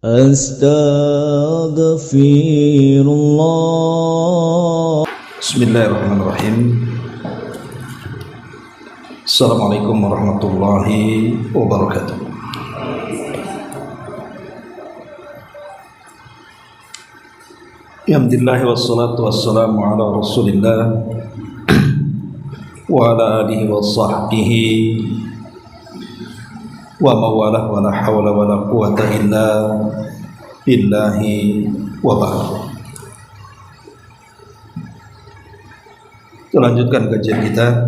Astaghfirullah. Bismillahirrahmanirrahim. Assalamualaikum warahmatullahi wabarakatuh. Alhamdulillah wassalatu wassalamu ala Rasulillah wa ala alihi wa sahbihi wa mawalah wa la hawla wa la quwata illa billahi wa ba'd. Kita lanjutkan kajian kita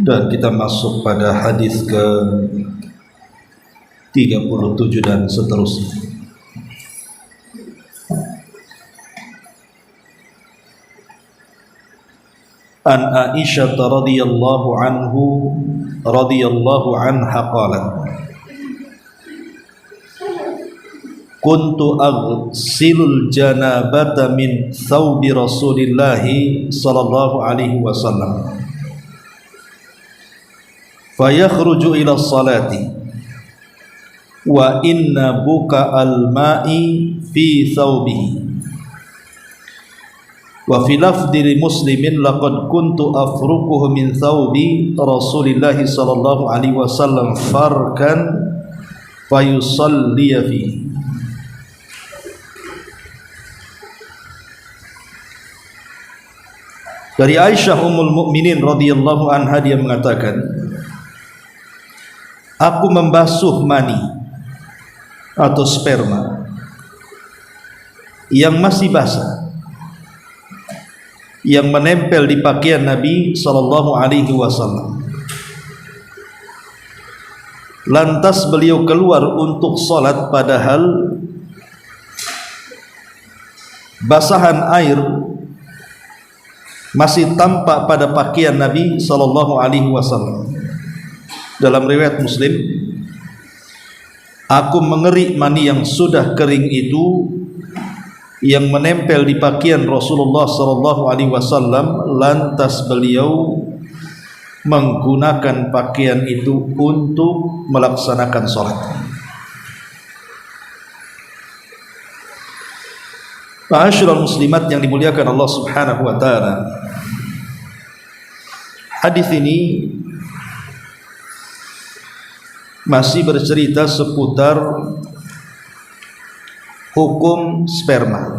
dan kita masuk pada hadis ke 37 dan seterusnya. An Aisyah radhiyallahu anha qalat kuntu aghsilul janabata min thawbi Rasulillahi sallallahu alaihi wasallam fayakhruju ila salati wa inna buka al-ma'i fi thawbihi wa fi lafdhi li muslimin laqad kuntu afruquhu min thawbi Rasulillahi sallallahu alaihi wasallam farkan fayusalli fihi. Dari Aisyah Ummul Mukminin radhiyallahu anha, dia mengatakan, aku membasuh mani atau sperma yang masih basah, yang menempel di pakaian Nabi sallallahu alaihi wasallam. Lantas beliau keluar untuk salat, padahal basahan air masih tampak pada pakaian Nabi sallallahu alaihi wasallam. Dalam riwayat Muslim, aku mengerik mani yang sudah kering itu yang menempel di pakaian Rasulullah sallallahu alaihi wasallam, lantas beliau menggunakan pakaian itu untuk melaksanakan salat. Ma'asyiral muslimat yang dimuliakan Allah Subhanahu wa taala, hadis ini masih bercerita seputar hukum sperma.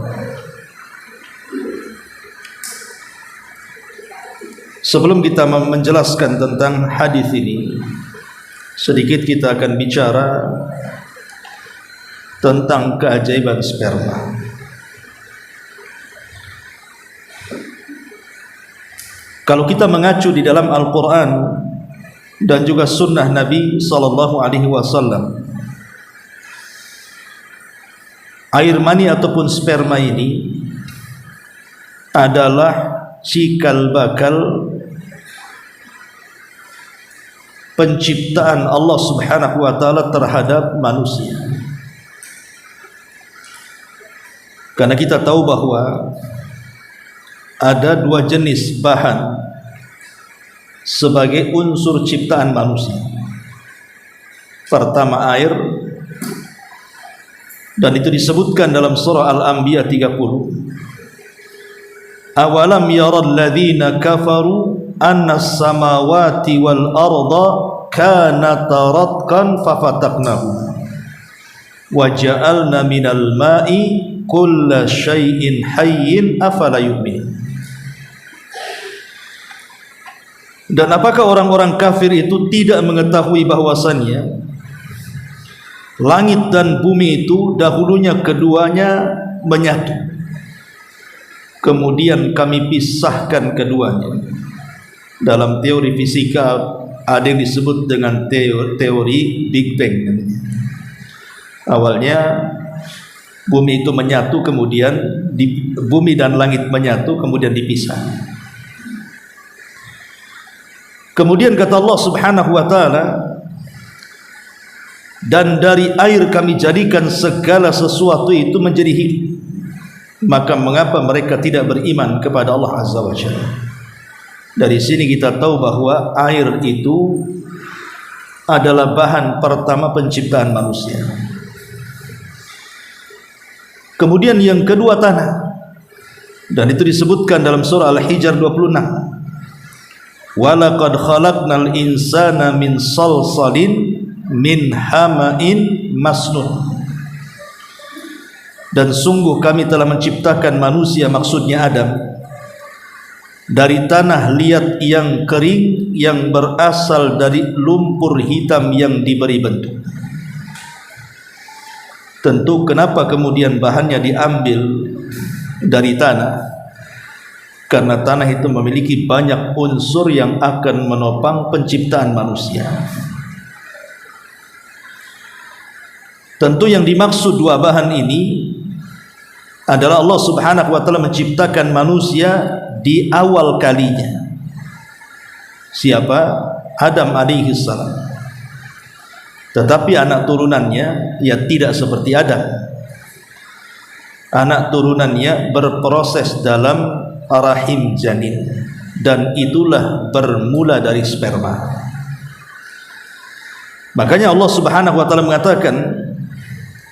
Sebelum kita menjelaskan tentang hadis ini, sedikit kita akan bicara tentang keajaiban sperma. Kalau kita mengacu di dalam Al-Quran dan juga sunnah Nabi sallallahu alaihi wasallam, air mani ataupun sperma ini adalah cikal bakal penciptaan Allah Subhanahu wa taala terhadap manusia. Karena kita tahu bahwa ada dua jenis bahan sebagai unsur ciptaan manusia. Pertama air, dan itu disebutkan dalam surah Al-Anbiya 30. Awalam yaral ladzina kafaru anna as-samawati wal arda kanata ratqan fafataqnahu wa ja'alna minal ma'i kulla syai'in hayyin afala yu'min. Dan apakah orang-orang kafir itu tidak mengetahui bahwasannya langit dan bumi itu dahulunya keduanya menyatu, kemudian kami pisahkan keduanya. Dalam teori fisika ada yang disebut dengan teori Big Bang. Awalnya bumi itu menyatu, kemudian bumi dan langit menyatu, kemudian dipisah. Kemudian kata Allah Subhanahu wa taala, dan dari air kami jadikan segala sesuatu itu menjadi hidup. Maka mengapa mereka tidak beriman kepada Allah Azza wa Jalla? Dari sini kita tahu bahwa air itu adalah bahan pertama penciptaan manusia. Kemudian yang kedua tanah, dan itu disebutkan dalam surah Al-Hijr 26. Walaqad khalaqnal insana min salsalin min hama'in masnun. Dan sungguh kami telah menciptakan manusia, maksudnya Adam, dari tanah liat yang kering yang berasal dari lumpur hitam yang diberi bentuk. Tentu kenapa kemudian bahannya diambil dari tanah? Karena tanah itu memiliki banyak unsur yang akan menopang penciptaan manusia. Tentu yang dimaksud dua bahan ini adalah Allah Subhanahu wa ta'ala menciptakan manusia di awal kalinya. Siapa? Adam alaihi salam. Tetapi anak turunannya ya tidak seperti Adam. Anak turunannya berproses dalam rahim janin, dan itulah bermula dari sperma. Makanya Allah Subhanahu wa ta'ala mengatakan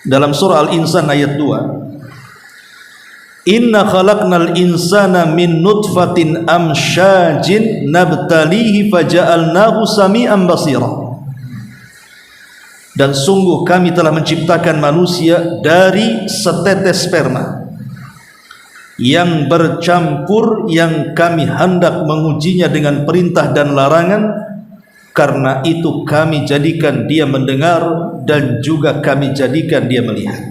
dalam surah Al-Insan ayat 2, Inna khalaqnal insana min nutfatin amsyajin nabtalihi faja'alnahu sami'an basira. Dan sungguh kami telah menciptakan manusia dari setetes sperma yang bercampur, yang kami hendak mengujinya dengan perintah dan larangan. Karena itu kami jadikan dia mendengar dan juga kami jadikan dia melihat.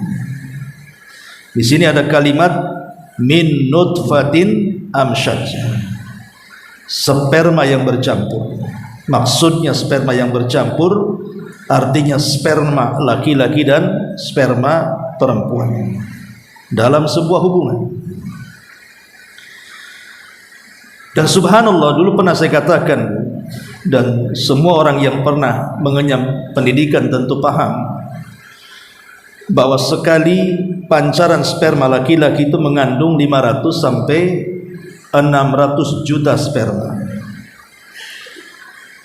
Di sini ada kalimat min nutfatin amsyaj, sperma yang bercampur. Maksudnya sperma yang bercampur artinya sperma laki-laki dan sperma perempuan dalam sebuah hubungan. Dan subhanallah, dulu pernah saya katakan, dan semua orang yang pernah mengenyam pendidikan tentu paham, bahwa sekali pancaran sperma laki-laki itu mengandung 500 sampai 600 juta sperma.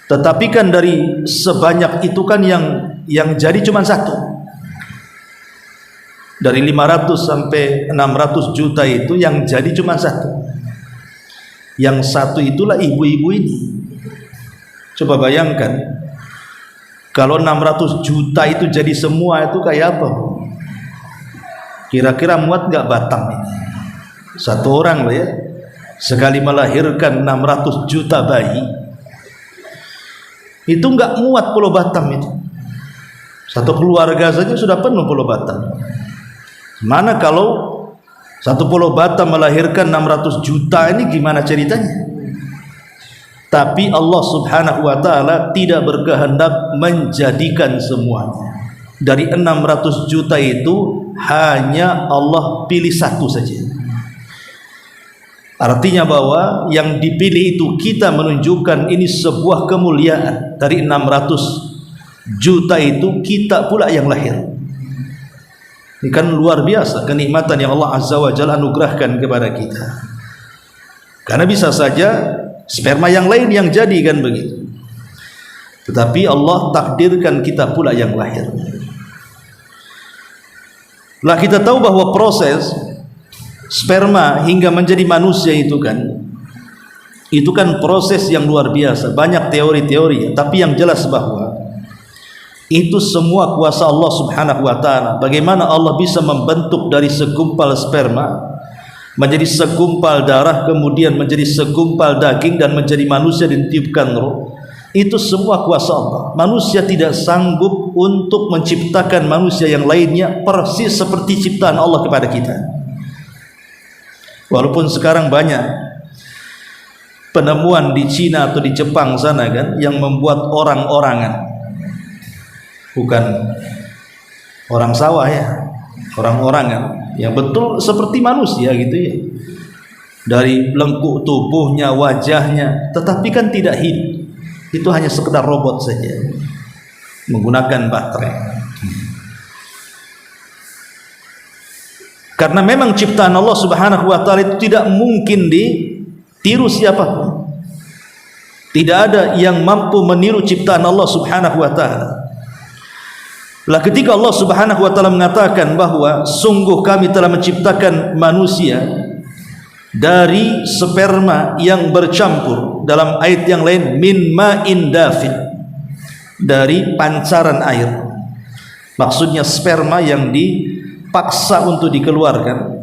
Tetapi kan dari sebanyak itu kan yang jadi cuma satu. Dari 500 sampai 600 juta itu yang jadi cuma satu. Yang satu itulah ibu-ibu ini. Coba bayangkan, kalau 600 juta itu jadi semua, itu kayak apa? Kira-kira muat gak Batam ini? Satu orang lah ya, sekali melahirkan 600 juta bayi, itu gak muat Pulau Batam itu. Satu keluarga saja sudah penuh Pulau Batam. Mana kalau satu Pulau Batam melahirkan 600 juta, ini gimana ceritanya? Tapi Allah Subhanahu wa ta'ala tidak berkehendak menjadikan semuanya. Dari 600 juta itu hanya Allah pilih satu saja. Artinya bahwa yang dipilih itu kita menunjukkan ini sebuah kemuliaan. Dari 600 juta itu kita pula yang lahir. Ini kan luar biasa kenikmatan yang Allah Azza wa Jalla anugerahkan kepada kita. Karena bisa saja sperma yang lain yang jadi, kan begitu. Tetapi Allah takdirkan kita pula yang lahir. Lah kita tahu bahwa proses sperma hingga menjadi manusia itu kan proses yang luar biasa. Banyak teori-teori, tapi yang jelas bahwa itu semua kuasa Allah Subhanahu wa ta'ala. Bagaimana Allah bisa membentuk dari segumpal sperma menjadi segumpal darah, kemudian menjadi segumpal daging, dan menjadi manusia ditiupkan roh. Itu semua kuasa Allah. Manusia tidak sanggup untuk menciptakan manusia yang lainnya persis seperti ciptaan Allah kepada kita. Walaupun sekarang banyak penemuan di Cina atau di Jepang sana kan, yang membuat orang-orangan, bukan orang sawah ya, orang-orangan yang betul seperti manusia gitu ya, dari lengkuk tubuhnya, wajahnya, tetapi kan tidak hidup. Itu hanya sekedar robot saja menggunakan baterai. Karena memang ciptaan Allah Subhanahu wa ta'ala itu tidak mungkin ditiru siapapun. Tidak ada yang mampu meniru ciptaan Allah Subhanahu wa taala. Lah ketika Allah Subhanahu wa taala mengatakan bahwa sungguh kami telah menciptakan manusia dari sperma yang bercampur, dalam ayat yang lain min ma'in dafid, dari pancaran air. Maksudnya sperma yang dipaksa untuk dikeluarkan.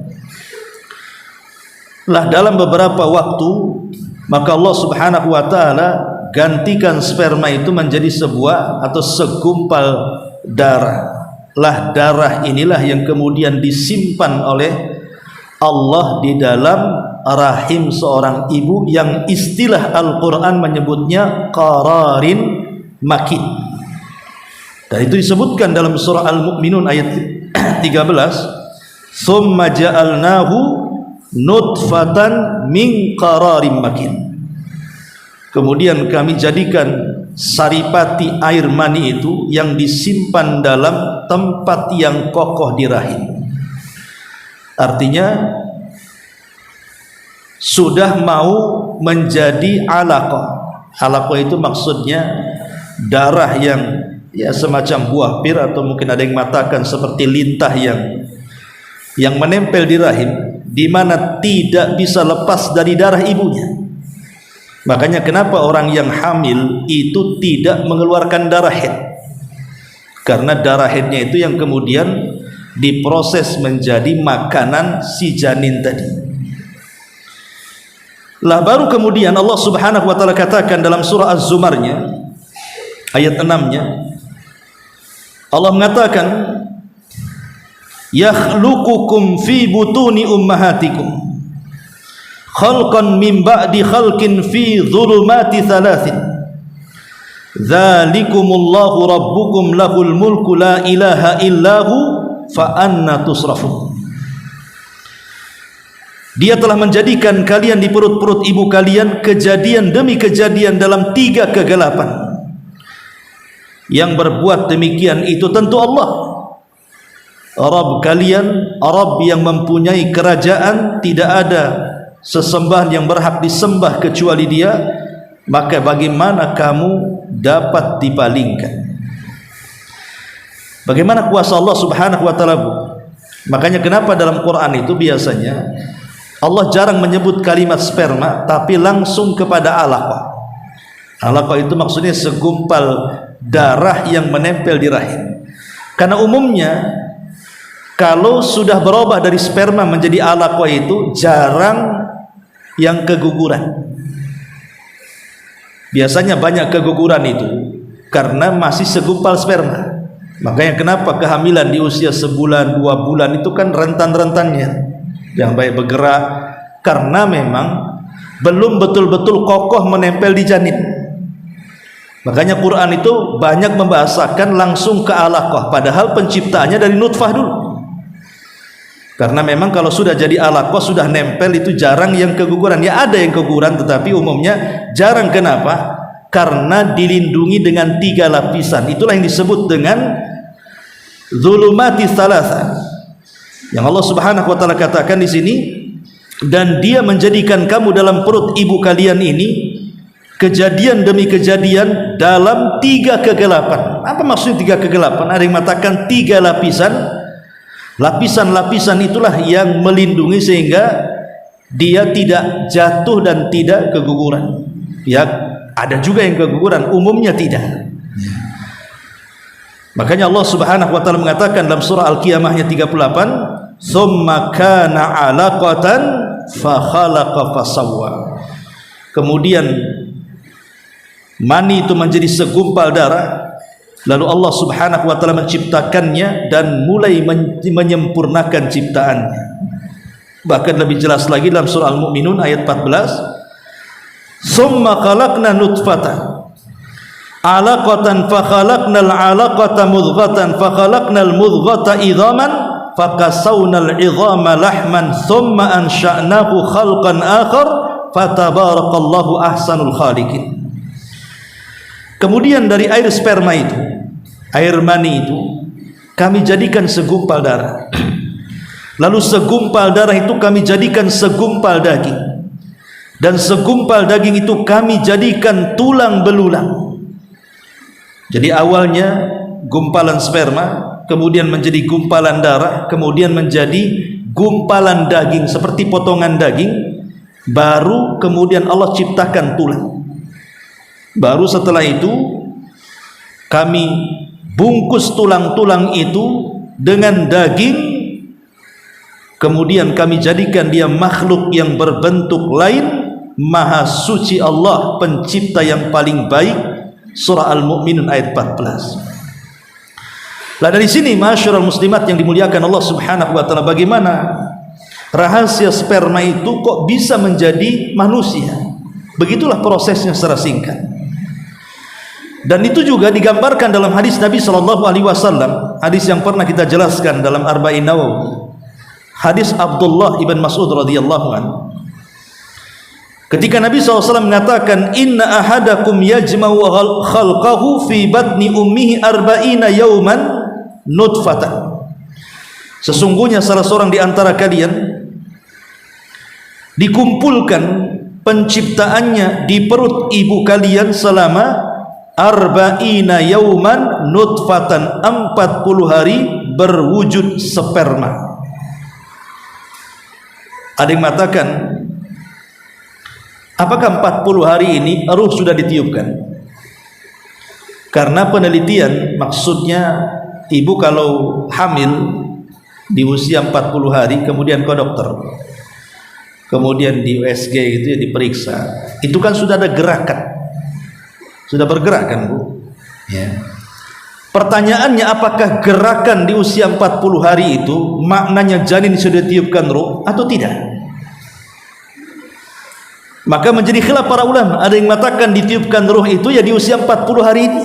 Lah dalam beberapa waktu maka Allah Subhanahu wa taala gantikan sperma itu menjadi sebuah atau segumpal darah. Lah darah inilah yang kemudian disimpan oleh Allah di dalam rahim seorang ibu, yang istilah Al-Quran menyebutnya qararin makin. Dan itu disebutkan dalam surah Al-Mu'minun ayat 13, "Tsumma ja'alnahu nutfatan min qararin makin." Kemudian kami jadikan saripati air mani itu yang disimpan dalam tempat yang kokoh di rahim. Artinya sudah mau menjadi alaqah. Alaqah itu maksudnya darah yang ya semacam buah pir, atau mungkin ada yang mengatakan seperti lintah yang menempel di rahim, di mana tidak bisa lepas dari darah ibunya. Makanya kenapa orang yang hamil itu tidak mengeluarkan darah haid, karena darah haidnya itu yang kemudian diproses menjadi makanan si janin tadi. Lah baru kemudian Allah Subhanahu wa taala katakan dalam surah Az-Zumarnya ayat 6-nya, Allah mengatakan yakhluqukum fi butuni ummahatikum khalqan min ba'di khalqin fi dhulumati thalathin dzalikumullahu rabbukum lahul mulku la ilaha illahu fa anna tusrafun. Dia telah menjadikan kalian di perut-perut ibu kalian kejadian demi kejadian dalam 3 kegelapan. Yang berbuat demikian itu tentu Allah, Rabb kalian, Rabb yang mempunyai kerajaan, tidak ada sesembahan yang berhak disembah kecuali Dia, maka bagaimana kamu dapat dipalingkan? Bagaimana kuasa Allah Subhanahu wa taala? Makanya kenapa dalam Quran itu biasanya Allah jarang menyebut kalimat sperma, tapi langsung kepada alaqah. Alaqah itu maksudnya segumpal darah yang menempel di rahim. Karena umumnya kalau sudah berubah dari sperma menjadi alaqah itu jarang yang keguguran. Biasanya banyak keguguran itu karena masih segumpal sperma. Makanya kenapa kehamilan di usia sebulan 2 bulan itu kan rentan-rentannya yang baik bergerak, karena memang belum betul-betul kokoh menempel di janin. Makanya Quran itu banyak membahasakan langsung ke alaqah, padahal penciptaannya dari nutfah dulu. Karena memang kalau sudah jadi alaqah, sudah nempel, itu jarang yang keguguran. Ya ada yang keguguran, tetapi umumnya jarang. Kenapa? Karena dilindungi dengan 3 lapisan. Itulah yang disebut dengan zulumati thalatha, yang Allah Subhanahu wa taala katakan di sini, dan Dia menjadikan kamu dalam perut ibu kalian ini kejadian demi kejadian dalam 3 kegelapan. Apa maksudnya 3 kegelapan? Ada yang mengatakan 3 lapisan. Lapisan-lapisan itulah yang melindungi sehingga dia tidak jatuh dan tidak keguguran. Ya, ada juga yang keguguran, umumnya tidak. Makanya Allah Subhanahu wa taala mengatakan dalam surah Al-Qiyamahnya 38, "Tsumma kana 'alaqatan fa khalaqa fasawwa." Kemudian mani itu menjadi segumpal darah, lalu Allah Subhanahu wa taala menciptakannya dan mulai menyempurnakan ciptaannya. Bahkan lebih jelas lagi dalam surah Al-Mu'minun ayat 14, "Tsumma khalaqna nutfatan 'alaqatan fa khalaqnal 'alaqata mudghatan fa khalaqnal mudghata idhaman fa kasawnal idhama lahman tsumma ansha'nahu khalqan akhar fatabarakallahu ahsanul khaliqin." Kemudian dari air sperma itu, air mani itu, kami jadikan segumpal darah. Lalu segumpal darah itu kami jadikan segumpal daging. dan segumpal daging itu kami jadikan tulang belulang. Jadi awalnya gumpalan sperma, kemudian menjadi gumpalan darah, kemudian menjadi gumpalan daging seperti potongan daging, baru kemudian Allah ciptakan tulang. Baru setelah itu kami bungkus tulang-tulang itu dengan daging, kemudian kami jadikan dia makhluk yang berbentuk lain. Maha suci Allah, pencipta yang paling baik. Surah Al-Mu'minun ayat 14. Lah dari sini masyarul muslimat yang dimuliakan Allah Subhanahu wa taala, bagaimana rahasia sperma itu kok bisa menjadi manusia? Begitulah prosesnya secara singkat. Dan itu juga digambarkan dalam hadis Nabi sallallahu alaihi wasallam, hadis yang pernah kita jelaskan dalam Arba'in Nawawi. Hadis Abdullah ibn Mas'ud radhiyallahu anhu. Ketika Nabi SAW mengatakan, inna ahadakum yajma'u khalqahu fi batni ummihi arba'ina yawman nutfatan. Sesungguhnya salah seorang di antara kalian dikumpulkan penciptaannya di perut ibu kalian selama arba'ina yawman nutfatan, 40 hari berwujud sperma. Ada yang mengatakan, apakah 40 hari ini ruh sudah ditiupkan? Karena penelitian, maksudnya ibu kalau hamil di usia 40 hari kemudian ke dokter, kemudian di USG itu ya diperiksa, itu kan sudah ada gerakan, sudah bergerak kan Bu ya. Pertanyaannya, apakah gerakan di usia 40 hari itu maknanya janin sudah ditiupkan ruh atau tidak? Maka menjadi khilaf para ulama. Ada yang mengatakan ditiupkan ruh itu ya di usia 40 hari ini.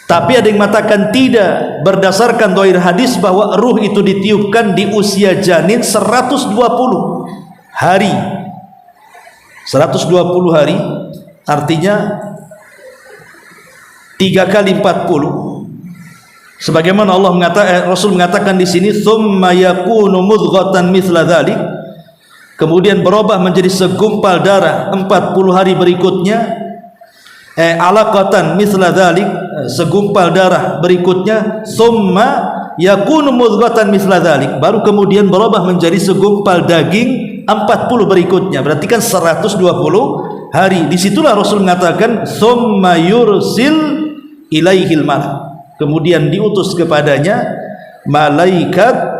Tapi ada yang mengatakan tidak, berdasarkan doir hadis bahwa ruh itu ditiupkan di usia janin 120 hari. 120 hari artinya 3 kali 40. Sebagaimana Allah mengatakan, Rasul mengatakan di sini, tsumma yakunu mudghatan mithla dzalik. Kemudian berubah menjadi segumpal darah 40 hari berikutnya, alaqatan mithla dzalik, segumpal darah berikutnya, tsumma yakunu mudghatan mithla dzalik, baru kemudian berubah menjadi segumpal daging 40 berikutnya, berarti kan 120 hari. Disitulah Rasul mengatakan tsumma yursil ilaihil malak, kemudian diutus kepadanya malaikat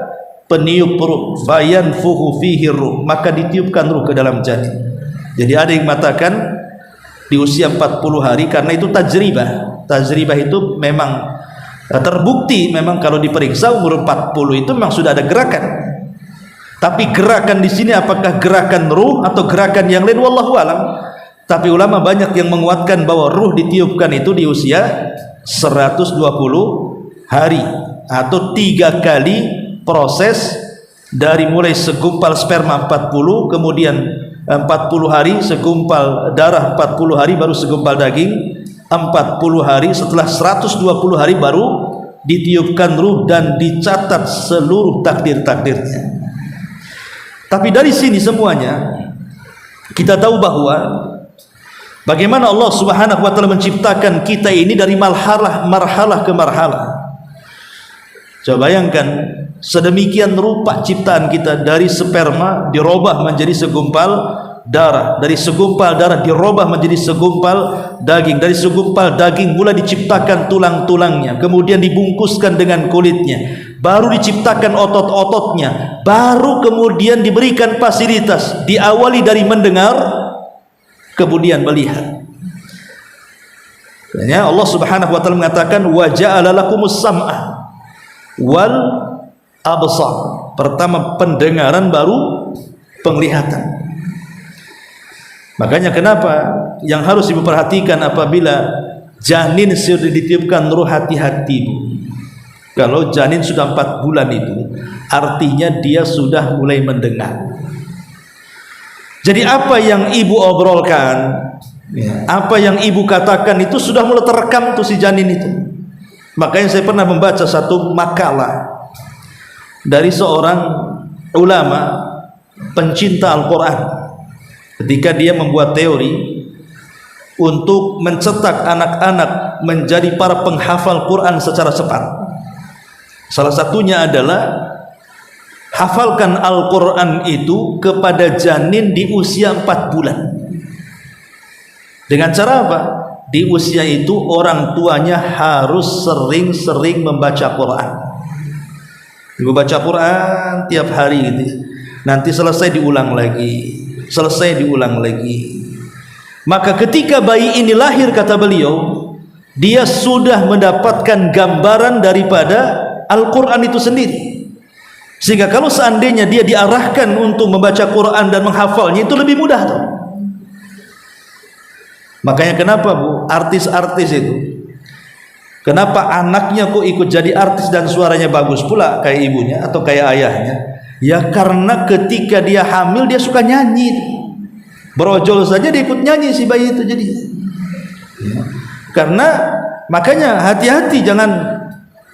peniup ruh, fayanfukhu fihi ruh, maka ditiupkan ruh ke dalam janin. Jadi ada yang mengatakan di usia 40 hari karena itu tajribah. Tajribah itu memang terbukti, memang kalau diperiksa umur 40 itu memang sudah ada gerakan. Tapi gerakan di sini apakah gerakan ruh atau gerakan yang lain, wallahu alam. Tapi ulama banyak yang menguatkan bahwa ruh ditiupkan itu di usia 120 hari atau 3 kali proses, dari mulai segumpal sperma 40, kemudian 40 hari segumpal darah, 40 hari baru segumpal daging, 40 hari, setelah 120 hari baru ditiupkan ruh dan dicatat seluruh takdir-takdirnya. Tapi dari sini semuanya kita tahu bahwa bagaimana Allah Subhanahu wa taala menciptakan kita ini dari marhalah ke marhalah. Coba bayangkan, sedemikian rupa ciptaan kita, dari sperma dirubah menjadi segumpal darah, dari segumpal darah dirubah menjadi segumpal daging, dari segumpal daging mulai diciptakan tulang-tulangnya, kemudian dibungkuskan dengan kulitnya, baru diciptakan otot-ototnya, baru kemudian diberikan fasilitas, diawali dari mendengar, kemudian melihat. Makanya Allah Subhanahu wa taala mengatakan wa ja'ala lakumus sam'a wal absar. Pertama pendengaran, baru penglihatan. Makanya kenapa yang harus ibu perhatikan apabila janin sudah ditiupkan ruh, hati-hati Bu. Kalau janin sudah 4 bulan itu artinya dia sudah mulai mendengar. Jadi apa yang ibu obrolkan, apa yang ibu katakan itu sudah mulai terekam tuh si janin itu. Makanya saya pernah membaca satu makalah dari seorang ulama pencinta Al-Quran. ketika dia membuat teori untuk mencetak anak-anak menjadi para penghafal Quran secara cepat. Salah satunya adalah hafalkan Al-Quran itu kepada janin di usia 4 bulan. Dengan cara apa? Di usia itu orang tuanya harus sering-sering membaca Quran. Membaca Quran tiap hari gitu. Nanti selesai diulang lagi, selesai diulang lagi. Maka ketika bayi ini lahir, kata beliau, dia sudah mendapatkan gambaran daripada Al-Quran itu sendiri. Sehingga kalau seandainya dia diarahkan untuk membaca Quran dan menghafalnya, itu lebih mudah tuh. Makanya kenapa Bu, artis-artis itu, kenapa anaknya kok ikut jadi artis dan suaranya bagus pula kayak ibunya atau kayak ayahnya? Ya karena ketika dia hamil dia suka nyanyi, berojol saja dia ikut nyanyi si bayi itu jadi. Karena makanya hati-hati, jangan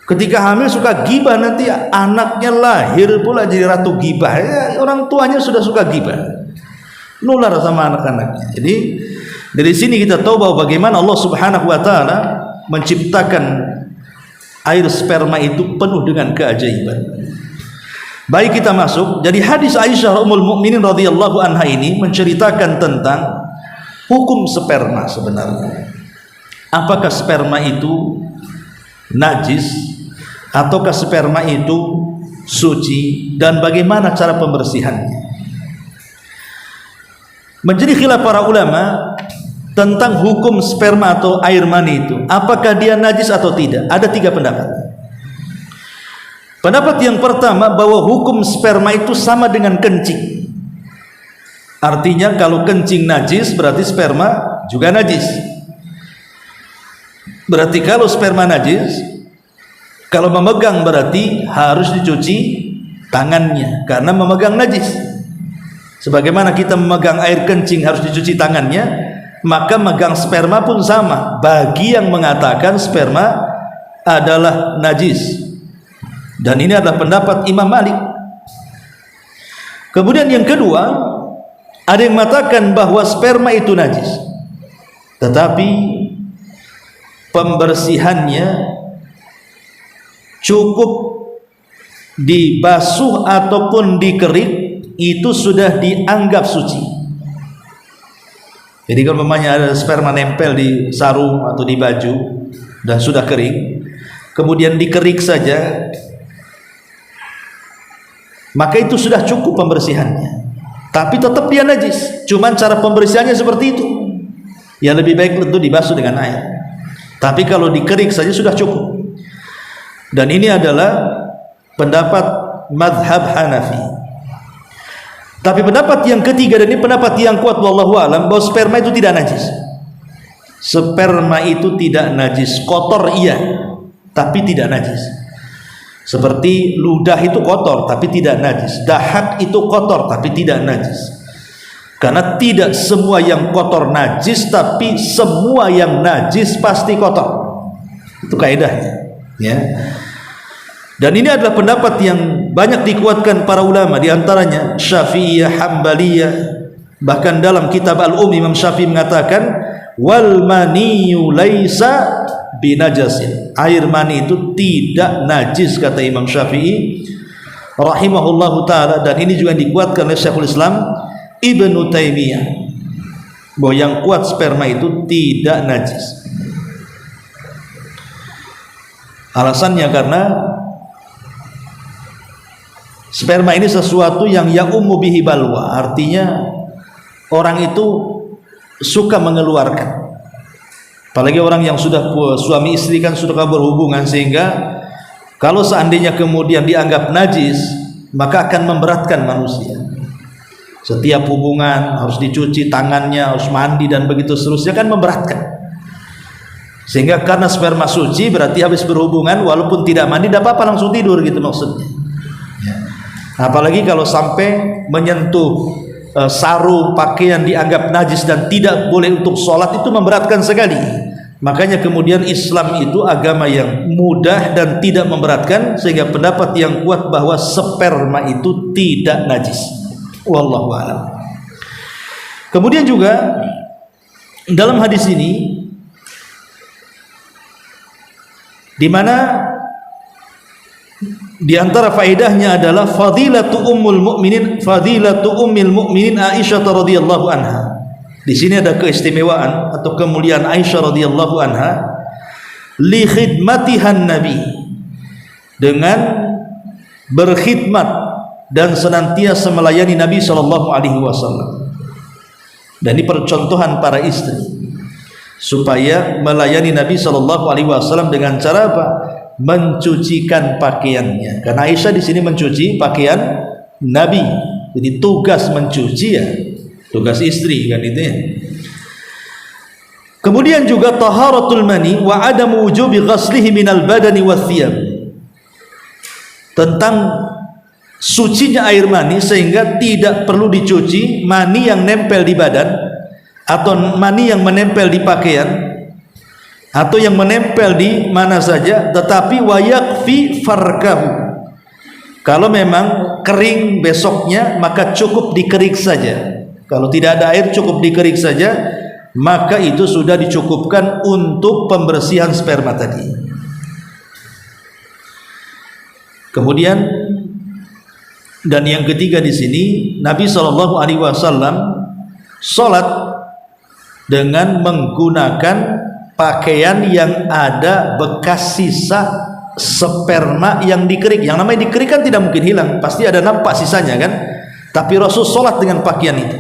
ketika hamil suka gibah, nanti anaknya lahir pula jadi ratu gibah. Ya, orang tuanya sudah suka gibah, nular sama anak-anaknya. Jadi dari sini kita tahu bahwa bagaimana Allah Subhanahu wa taala menciptakan air sperma itu penuh dengan keajaiban. Baik, kita masuk. Jadi hadis Aisyah Ummul Mukminin radhiyallahu anha ini menceritakan tentang hukum sperma sebenarnya. Apakah sperma itu najis ataukah sperma itu suci, dan bagaimana cara pembersihannya? Menjadi khilaf para ulama tentang hukum sperma atau air mani itu, apakah dia najis atau tidak. Ada 3 pendapat. Pendapat yang pertama, bahwa hukum sperma itu sama dengan kencing. Artinya kalau kencing najis, berarti sperma juga najis. Berarti kalau sperma najis, kalau memegang berarti harus dicuci tangannya, karena memegang najis. Sebagaimana kita memegang air kencing harus dicuci tangannya, maka megang sperma pun sama bagi yang mengatakan sperma adalah najis. Dan ini adalah pendapat Imam Malik. Kemudian yang kedua, ada yang mengatakan bahwa sperma itu najis, tetapi pembersihannya cukup dibasuh ataupun dikerik, itu sudah dianggap suci. Jadi kalau memangnya ada sperma nempel di sarung atau di baju dan sudah kering, kemudian dikerik saja, maka itu sudah cukup pembersihannya. Tapi tetap dia najis, cuman cara pembersihannya seperti itu. Ya lebih baik tentu dibasuh dengan air. Tapi kalau dikerik saja sudah cukup. Dan ini adalah pendapat mazhab Hanafi. Tapi pendapat yang ketiga, dan ini pendapat yang kuat wallahu alam, bahwa sperma itu tidak najis. Sperma itu tidak najis, kotor iya, tapi tidak najis. Seperti ludah itu kotor tapi tidak najis, dahak itu kotor tapi tidak najis. Karena tidak semua yang kotor najis, tapi semua yang najis pasti kotor. Itu kaidahnya, ya. Dan ini adalah pendapat yang banyak dikuatkan para ulama, di antaranya Syafi'iyah, Hambaliyah. Bahkan dalam kitab Al-Um Imam Syafi'i mengatakan wal maniyu laisa binajasin. Air mani itu tidak najis, kata Imam Syafi'i rahimahullahu taala. Dan ini juga dikuatkan oleh Syekhul Islam Ibnu Taimiyah, bahwa yang kuat sperma itu tidak najis. Alasannya karena sperma ini sesuatu yang ummu bihi balwa, artinya orang itu suka mengeluarkan. Apalagi orang yang sudah suami istri kan sudah berhubungan, sehingga kalau seandainya kemudian dianggap najis, maka akan memberatkan manusia. Setiap hubungan harus dicuci tangannya, harus mandi dan begitu seterusnya, kan memberatkan. Sehingga karena sperma suci, berarti habis berhubungan walaupun tidak mandi tidak apa-apa, langsung tidur gitu maksudnya. Apalagi kalau sampai menyentuh sarung, pakaian dianggap najis dan tidak boleh untuk sholat, itu memberatkan sekali. Makanya kemudian Islam itu agama yang mudah dan tidak memberatkan, sehingga pendapat yang kuat bahwa sperma itu tidak najis. Wallahu a'lam. Kemudian juga dalam hadis ini, di mana di antara faedahnya adalah fadilatu ummul ummil mukminin Aisyah radhiyallahu anha. Di sini ada keistimewaan atau kemuliaan Aisyah radhiyallahu anha li khidmatihan nabi, dengan berkhidmat dan senantiasa melayani Nabi sallallahu alaihi wasallam. Dan ini percontohan para istri supaya melayani Nabi sallallahu alaihi wasallam dengan cara apa? Mencucikan pakaiannya. Karena Aisyah di sini mencuci pakaian Nabi. Jadi tugas mencuci ya, tugas istri kan itu ya. Kemudian juga taharatul mani wa adamu wujubi ghaslihi minal badani wathiyab. Tentang sucinya air mani sehingga tidak perlu dicuci mani yang nempel di badan atau mani yang menempel di pakaian atau yang menempel di mana saja, tetapi wayakfi farkahu. Kalau memang kering besoknya maka cukup dikerik saja. Kalau tidak ada air cukup dikerik saja, maka itu sudah dicukupkan untuk pembersihan sperma tadi. Kemudian dan yang ketiga di sini, Nabi Shallallahu Alaihi Wasallam sholat dengan menggunakan pakaian yang ada bekas sisa sperma yang dikerik. Yang namanya dikerik kan tidak mungkin hilang, pasti ada nampak sisanya kan. Tapi Rasul sholat dengan pakaian itu.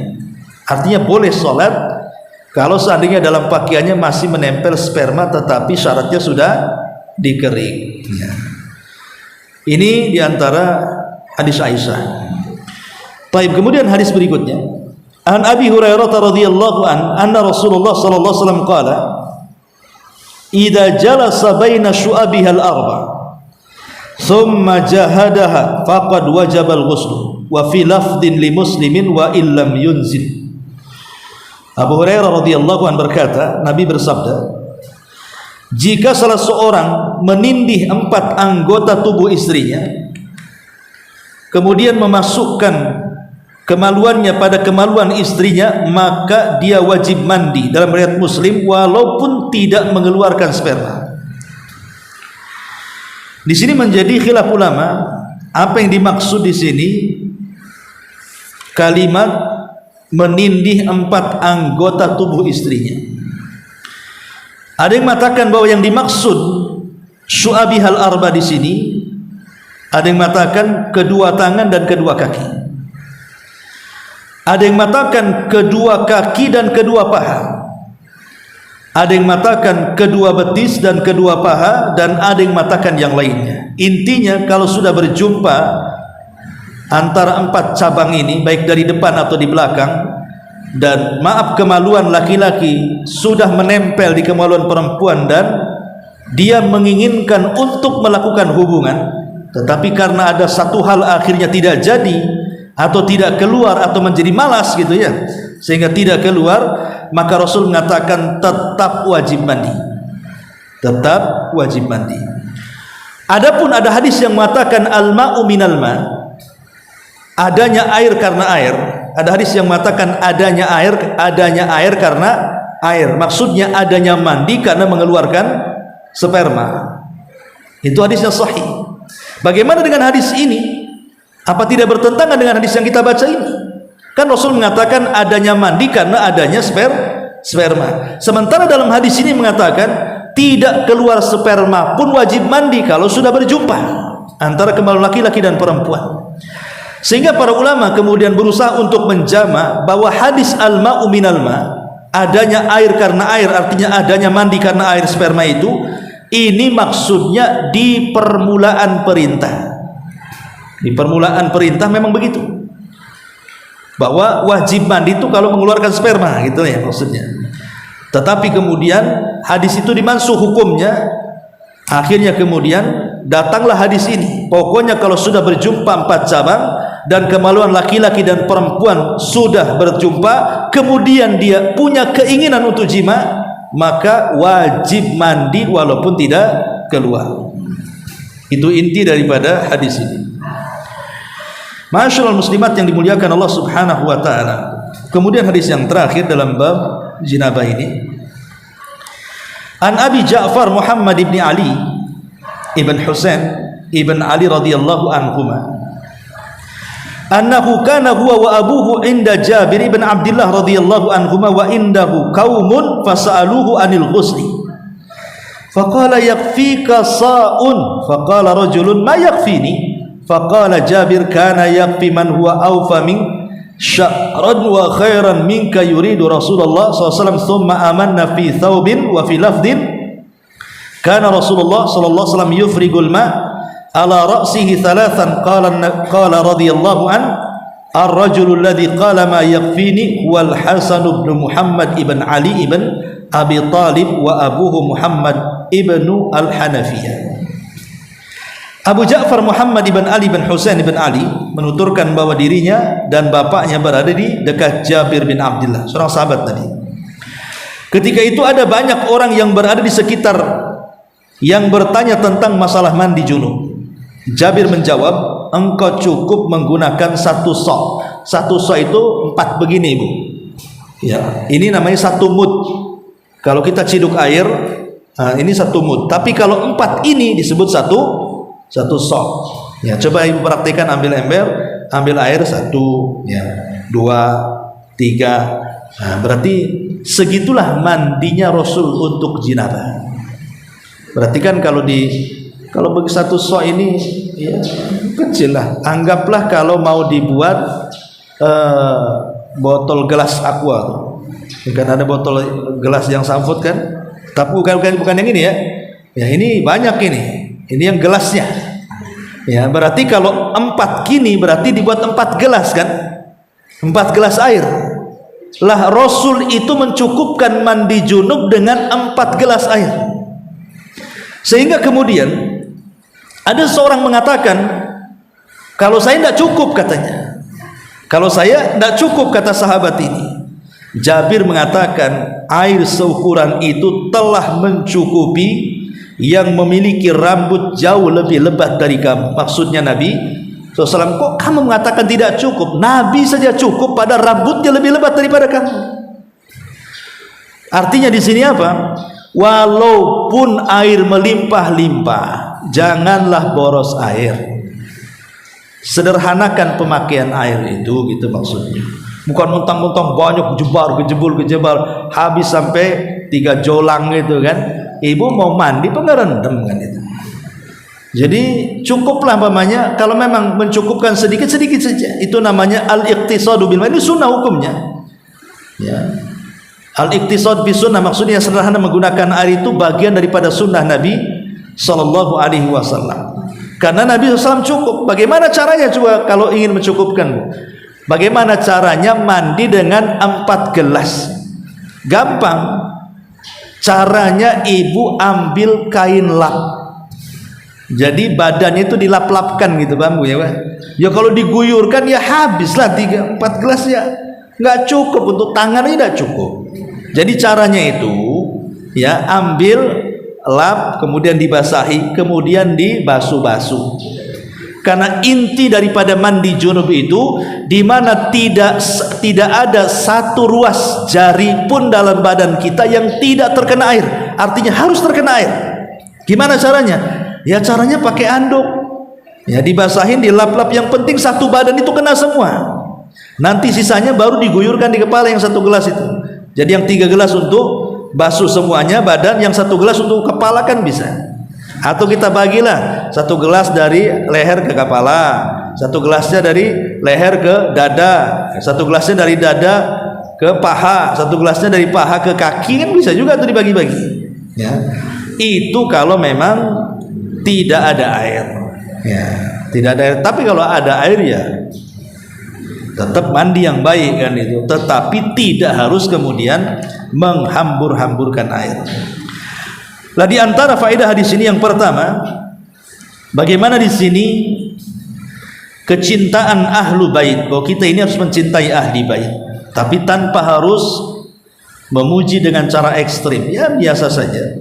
Artinya boleh sholat kalau seandainya dalam pakaiannya masih menempel sperma, tetapi syaratnya sudah dikerik. Ini diantara hadis Aisyah. Baik, kemudian hadis berikutnya. An Abi Hurairah radhiyallahu anna Rasulullah sallallahu alaihi wasallam qala, "Idza jalasa baina syu'abiha al-arba, thumma jahadaha faqad wajaba al-ghusl." Wa fi lafdin li Muslimin wa illam yunzil. Abu Hurairah radhiyallahu anhu berkata, Nabi bersabda, jika salah seorang menindih 4 anggota tubuh istrinya, kemudian memasukkan kemaluannya pada kemaluan istrinya, maka dia wajib mandi. Dalam riwayat Muslim, walaupun tidak mengeluarkan sperma. Di sini menjadi khilaf ulama, apa yang dimaksud di sini kalimat menindih 4 anggota tubuh istrinya. Ada yang mengatakan bahwa yang dimaksud syu'abihal arba di sini, ada yang mengatakan kedua tangan dan kedua kaki. Ada yang mengatakan kedua kaki dan kedua paha. Ada yang mengatakan kedua betis dan kedua paha, dan ada yang mengatakan yang lainnya. Intinya kalau sudah berjumpa antara 4 cabang ini, baik dari depan atau di belakang, dan maaf kemaluan laki-laki sudah menempel di kemaluan perempuan dan dia menginginkan untuk melakukan hubungan, tetapi karena ada satu hal akhirnya tidak jadi atau tidak keluar atau menjadi malas gitu ya, sehingga tidak keluar, maka Rasul mengatakan tetap wajib mandi. Tetap wajib mandi. Adapun ada hadis yang mengatakan al-ma'u minal ma', adanya air karena air. Ada hadis yang mengatakan adanya air karena air. Maksudnya adanya mandi karena mengeluarkan sperma. Itu hadis yang sahih. Bagaimana dengan hadis ini? Apa tidak bertentangan dengan hadis yang kita baca ini? Kan Rasul mengatakan adanya mandi karena adanya sperma. Sementara dalam hadis ini mengatakan tidak keluar sperma pun wajib mandi kalau sudah berjumpa antara kemaluan laki-laki dan perempuan. Sehingga para ulama kemudian berusaha untuk menjama bahwa hadis al-ma'u minal ma', adanya air karena air, artinya adanya mandi karena air sperma itu, ini maksudnya di permulaan perintah. Di permulaan perintah memang begitu, bahwa wajib mandi itu kalau mengeluarkan sperma, gitu ya maksudnya. Tetapi kemudian hadis itu dimansuh hukumnya. Akhirnya kemudian datanglah hadis ini, pokoknya kalau sudah berjumpa 4 cabang dan kemaluan laki-laki dan perempuan sudah berjumpa, kemudian dia punya keinginan untuk jima, maka wajib mandi walaupun tidak keluar. Itu inti daripada hadis ini. Ma'asyiral muslimat yang dimuliakan Allah Subhanahu wa taala. Kemudian hadis yang terakhir dalam bab jinabah ini, An Abi Ja'far Muhammad ibn Ali ibn Husain ibn Ali radhiyallahu anhuma annahu kana huwa wa abuhu inda Jabir ibn Abdullah radhiyallahu anhuma wa indahu qaumun fasa'aluhu anil ghusli faqala yakfika sa'un faqala rajulun ma yakfini faqala Jabir kana yakfi man huwa awfa min sya'ran wa khairan minka yuridu Rasulullah SAW thumma amanna fi thawbin wa fi lafdin kana Rasulullah SAW yufrigul ma ala ra'sihi thalathan qala radhiyallahu an ar-rajulu alladhi qala ma yakfini wal Hasan ibn Muhammad ibn Ali ibn Abi Talib wa abuhu Muhammad ibn al-Hanafiyah. Abu Ja'far Muhammad ibn Ali bin Husain ibn Ali menuturkan bahwa dirinya dan bapaknya berada di dekat Jabir bin Abdullah, seorang sahabat tadi. Ketika itu ada banyak orang yang berada di sekitar yang bertanya tentang masalah mandi junub. Jabir menjawab, engkau cukup menggunakan satu sok. Satu sok itu 4 begini, Ibu. Ya, ini namanya satu mud. Kalau kita ciduk air, nah ini satu mud. Tapi kalau 4 ini disebut satu sok. Ya, coba Ibu praktikkan, ambil ember, ambil air 1, ya, 2, 3. Nah, berarti segitulah mandinya Rasul untuk jinabah. Berarti kan kalau bagi satu sok ini ya, kecil lah. Anggaplah kalau mau dibuat botol gelas aqua. Kan ada botol gelas yang samfut kan? Tapi bukan yang ini ya. Ya, ini banyak ini. Ini yang gelasnya. Ya, berarti kalau 4 gini berarti dibuat 4 gelas kan? 4 gelas air. Lah Rasul itu mencukupkan mandi junub dengan 4 gelas air. Sehingga kemudian ada seorang mengatakan, kalau saya tidak cukup katanya. Kalau saya tidak cukup kata sahabat ini. Jabir mengatakan air seukuran itu telah mencukupi yang memiliki rambut jauh lebih lebat dari kamu. Maksudnya Nabi SAW, kok kamu mengatakan tidak cukup? Nabi saja cukup pada rambutnya lebih lebat daripada kamu. Artinya di sini apa? Walaupun air melimpah-limpah, janganlah boros air. Sederhanakan pemakaian air itu, gitu maksudnya. Bukan mentang-mentang banyak kejebal, habis sampai 3 jolang gitu kan. Ibu mau mandi pengerendam kan itu. Jadi cukuplah umpamanya, kalau memang mencukupkan sedikit-sedikit saja. Itu namanya al-iqtisadu bil ma', ini sunnah hukumnya. Ya. Al-iqtisad bis sunnah maksudnya sederhana menggunakan air itu bagian daripada sunnah Nabi sallallahu alaihi wasallam. Karena Nabi SAW cukup. Bagaimana caranya coba kalau ingin mencukupkan? Bagaimana caranya mandi dengan 4 gelas? Gampang. Caranya ibu ambil kain lap. Jadi badannya itu dilap-lapkan gitu, paham ya, Pak? Ya kalau diguyurkan ya habislah 3-4 gelas ya. Enggak cukup, untuk tangannya tidak cukup. Jadi caranya itu ya, ambil lap, kemudian dibasahi, kemudian dibasuh-basuh. Karena inti daripada mandi junub itu di mana tidak ada satu ruas jari pun dalam badan kita yang tidak terkena air. Artinya harus terkena air. Gimana caranya? Ya caranya pakai anduk. Ya dibasahin, dilap-lap, yang penting satu badan itu kena semua. Nanti sisanya baru diguyurkan di kepala yang 1 gelas itu. Jadi yang 3 gelas untuk basuh semuanya badan, yang 1 gelas untuk kepala kan bisa. Atau kita bagilah 1 gelas dari leher ke kepala, 1 gelasnya dari leher ke dada, 1 gelasnya dari dada ke paha, 1 gelasnya dari paha ke kaki, kan bisa juga tuh dibagi-bagi. Ya, itu kalau memang tidak ada air. Ya, tidak ada air. Tapi kalau ada air ya tetap mandi yang baik kan itu. Tetapi tidak harus kemudian menghambur-hamburkan air. Lah di antara faedah hadis ini yang pertama, bagaimana di sini kecintaan ahlu bait. Bahwa kita ini harus mencintai ahli bait, tapi tanpa harus memuji dengan cara ekstrim. Ya biasa saja.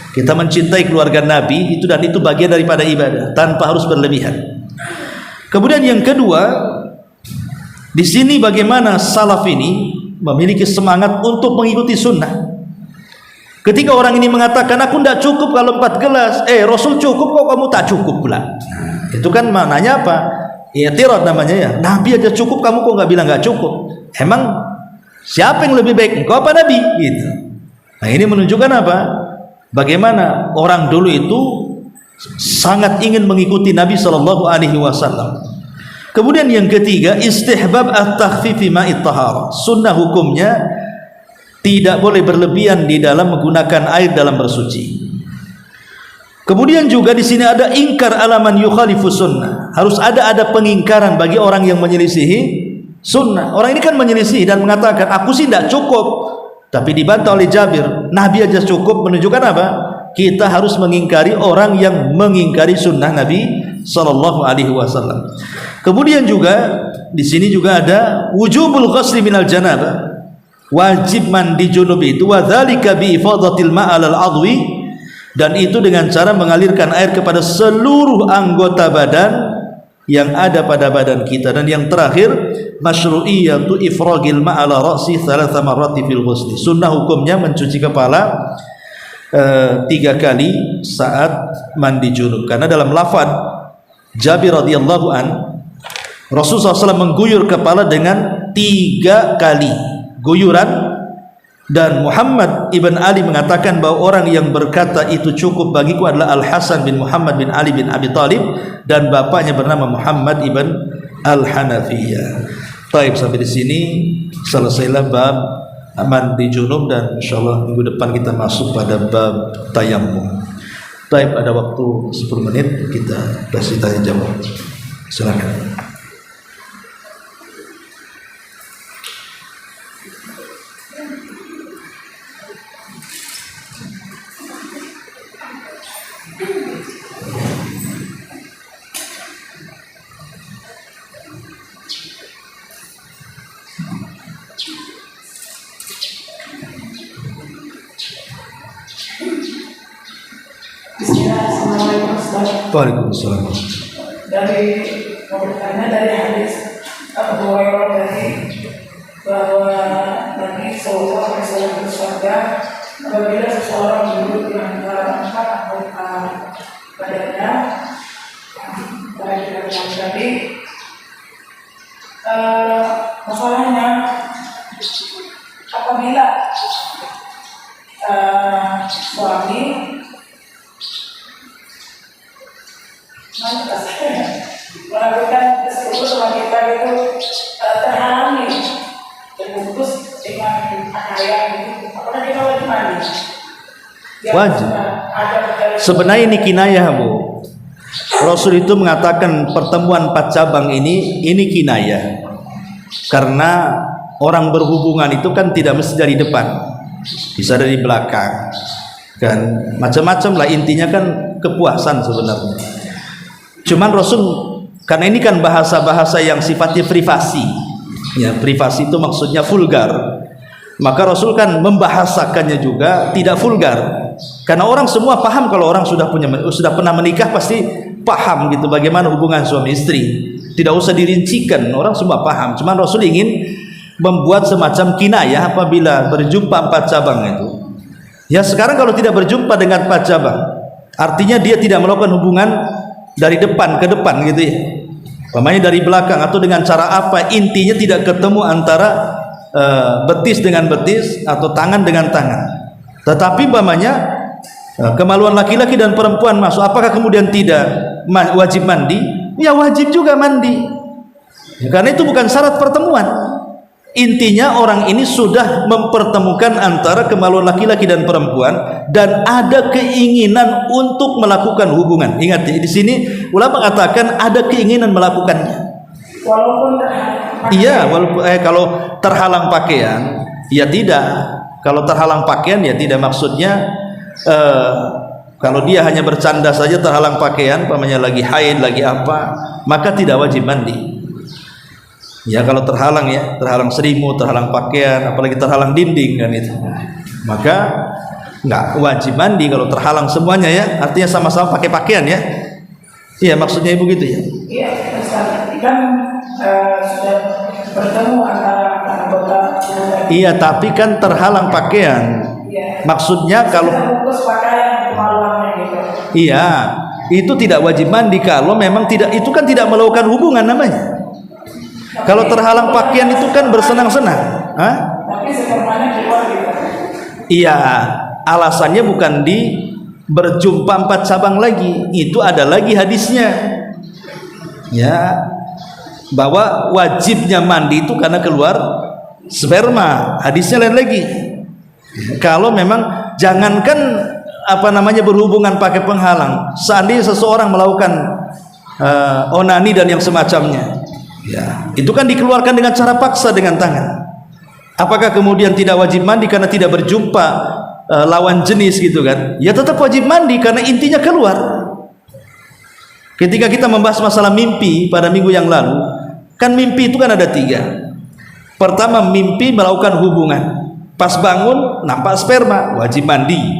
Kita mencintai keluarga Nabi itu, dan itu bagian daripada ibadah tanpa harus berlebihan. Kemudian yang kedua, Di sini bagaimana salaf ini memiliki semangat untuk mengikuti sunnah. Ketika orang ini mengatakan aku tidak cukup kalau 4 gelas, Rasul cukup kok kamu tak cukup pula. Itu kan maknanya apa? I'tirad namanya ya. Nabi aja cukup, kamu kok nggak bilang nggak cukup? Emang siapa yang lebih baik, engkau apa Nabi? Gitu. Nah ini menunjukkan apa? Bagaimana orang dulu itu sangat ingin mengikuti Nabi Shallallahu Alaihi Wasallam. Kemudian yang ketiga, istihbab at-takhfifi ma'it taharah. Sunnah hukumnya tidak boleh berlebihan di dalam menggunakan air dalam bersuci. Kemudian juga di sini ada ingkar alaman yukhalifu sunnah. Harus ada pengingkaran bagi orang yang menyelisihi sunnah. Orang ini kan menyelisih dan mengatakan aku sih tidak cukup. Tapi dibantah oleh Jabir, Nabi aja cukup, menunjukkan apa? Kita harus mengingkari orang yang mengingkari sunnah Nabi Sallallahu Alaihi Wasallam. Kemudian juga di sini juga ada wujubul ghusli minal janabah. Wajib mandi junub itu wadzalika bi ifadatil ma'al al-adwi, dan itu dengan cara mengalirkan air kepada seluruh anggota badan yang ada pada badan kita. Dan yang terakhir, masyru'iyatu ifragil ma'ala ra'si 3 marrati fil ghusli. Sunnah hukumnya mencuci kepala 3 kali saat mandi junub. Karena dalam lafaz Jabir radhiyallahu an, Rasulullah SAW mengguyur kepala dengan 3 kali guyuran. Dan Muhammad ibn Ali mengatakan bahwa orang yang berkata itu cukup bagiku adalah Al-Hasan bin Muhammad bin Ali bin Abi Thalib, dan bapaknya bernama Muhammad ibn Al-Hanafiyah. Baik, sampai di sini selesailah bab mandi junub, dan insyaallah minggu depan kita masuk pada bab tayammum. Baik, ada waktu 10 menit kita kasih tanya jawab. Silakan. Waalaikumsalam. Dari bertanya dari hadis Abu Hurairah tadi bahwa Nabi Sallallahu Alaihi Wasallam bersabda, apabila seseorang duduk di antara 4 anggota badannya, pada yang tadi, masalahnya apabila suami melakukan tersebut, wanita itu terhalangi terbungkus dengan pakaian itu, apakah kita wajib mandi? Wajib. Sebenarnya ini kinayah, Bu. Rasul itu mengatakan pertemuan 4 cabang ini kinayah. Karena orang berhubungan itu kan tidak mesti dari depan, bisa dari belakang, kan macam-macam lah, intinya kan kepuasan sebenarnya. Cuman Rasul, karena ini kan bahasa-bahasa yang sifatnya privasi, ya, privasi itu maksudnya vulgar, maka Rasul kan membahasakannya juga tidak vulgar, karena orang semua paham. Kalau orang sudah pernah menikah pasti paham gitu bagaimana hubungan suami istri, tidak usah dirincikan, orang semua paham. Cuman Rasul ingin membuat semacam kinayah apabila berjumpa 4 cabang itu. Ya, sekarang kalau tidak berjumpa dengan 4 cabang, artinya dia tidak melakukan hubungan dari depan ke depan gitu ya, umpamanya dari belakang atau dengan cara apa, intinya tidak ketemu antara betis dengan betis atau tangan dengan tangan. Tetapi umpamanya kemaluan laki-laki dan perempuan masuk, apakah kemudian tidak wajib mandi? Ya wajib juga mandi, ya, karena itu bukan syarat pertemuan. Intinya orang ini sudah mempertemukan antara kemaluan laki-laki dan perempuan, dan ada keinginan untuk melakukan hubungan. Ingat ya, di sini ulama katakan ada keinginan melakukannya. Walaupun iya, walaupun kalau terhalang pakaian, ya tidak. Kalau terhalang pakaian ya tidak. Maksudnya kalau dia hanya bercanda saja terhalang pakaian, umpamanya lagi haid, lagi apa, maka tidak wajib mandi. Ya kalau terhalang, ya terhalang selimut, terhalang pakaian, apalagi terhalang dinding kan itu, maka nggak wajib mandi kalau terhalang semuanya, ya artinya sama-sama pakai pakaian ya. Iya, maksudnya ibu gitu ya. Iya, kan sudah bertemu antara anggota keluarga. Iya, tapi kan terhalang pakaian. Iya. Maksudnya kalau bungkus pakaian kemaluannya gitu. iya, itu tidak wajib mandi kalau memang tidak, itu kan tidak melakukan hubungan namanya. Kalau terhalang pakaian itu kan bersenang-senang. Hah? Tapi spermanya keluar gitu. Iya, alasannya bukan di berjumpa 4 cabang lagi. Itu ada lagi hadisnya. Ya, bahwa wajibnya mandi itu karena keluar sperma. Hadisnya lain lagi. Kalau memang jangankan berhubungan pakai penghalang, seandainya seseorang melakukan onani dan yang semacamnya, ya itu kan dikeluarkan dengan cara paksa dengan tangan. Apakah kemudian tidak wajib mandi karena tidak berjumpa lawan jenis gitu kan? Ya tetap wajib mandi karena intinya keluar. Ketika kita membahas masalah mimpi pada minggu yang lalu, kan mimpi itu kan ada 3. Pertama, mimpi melakukan hubungan, pas bangun nampak sperma, wajib mandi.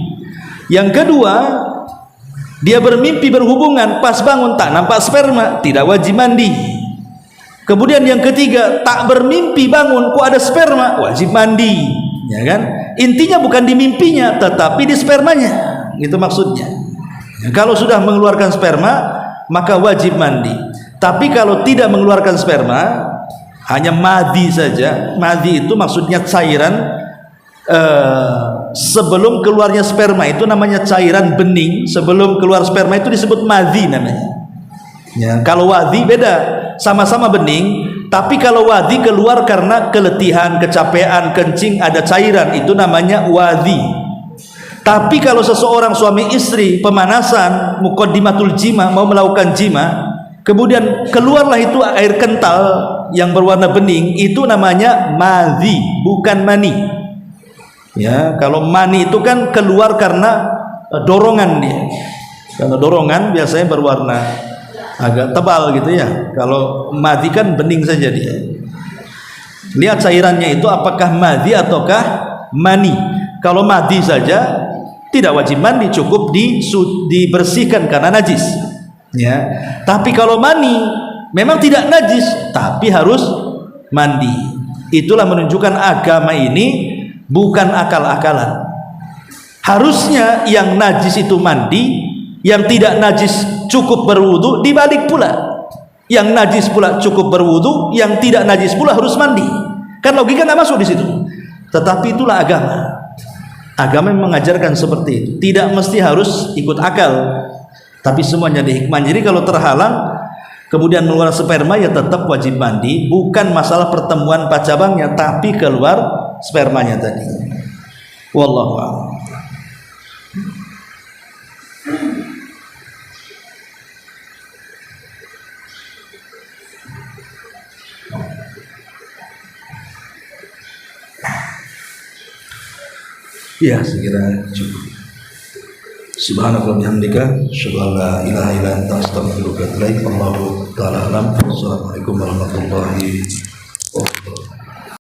Yang kedua, dia bermimpi berhubungan, pas bangun tak nampak sperma, tidak wajib mandi. Kemudian yang ketiga, tak bermimpi bangun kok ada sperma, wajib mandi, ya kan? Intinya bukan di mimpinya tetapi di spermanya, gitu maksudnya. Kalau sudah mengeluarkan sperma maka wajib mandi. Tapi kalau tidak mengeluarkan sperma, hanya madhi saja. Madhi itu maksudnya cairan sebelum keluarnya sperma, itu namanya cairan bening. Sebelum keluar sperma itu disebut madhi namanya. Ya, kalau wadhi beda, sama-sama bening, tapi kalau wadhi keluar karena keletihan, kecapean, kencing, ada cairan, itu namanya wadhi. Tapi kalau seseorang suami istri pemanasan, muqaddimatul jima, mau melakukan jima, kemudian keluarlah itu air kental yang berwarna bening, itu namanya madhi, bukan mani. Ya, kalau mani itu kan keluar karena dorongan dia. Kalau dorongan biasanya berwarna agak tebal gitu ya. Kalau madhi kan bening saja dia. Lihat cairannya itu apakah madhi ataukah mani. Kalau madhi saja tidak wajib mandi, cukup dibersihkan karena najis. Ya. Tapi kalau mani memang tidak najis tapi harus mandi. Itulah menunjukkan agama ini bukan akal-akalan. Harusnya yang najis itu mandi, yang tidak najis cukup berwudu, dibalik pula. Yang najis pula cukup berwudu, yang tidak najis pula harus mandi. Kan logika tidak masuk di situ. Tetapi itulah agama. Agama yang mengajarkan seperti itu. Tidak mesti harus ikut akal, tapi semuanya di hikmah. Jadi kalau terhalang kemudian mengeluarkan sperma, ya tetap wajib mandi. Bukan masalah pertemuan 4 cabangnya, tapi keluar spermanya tadi. Wallahu a'lam. Ya, sekira cukup. Subhanallah bihamdika, asyhadu an la ilaha illa anta, astaghfiruka wa atubu ilaik. Wallahu ta'ala alam. Wassalamualaikum warahmatullahi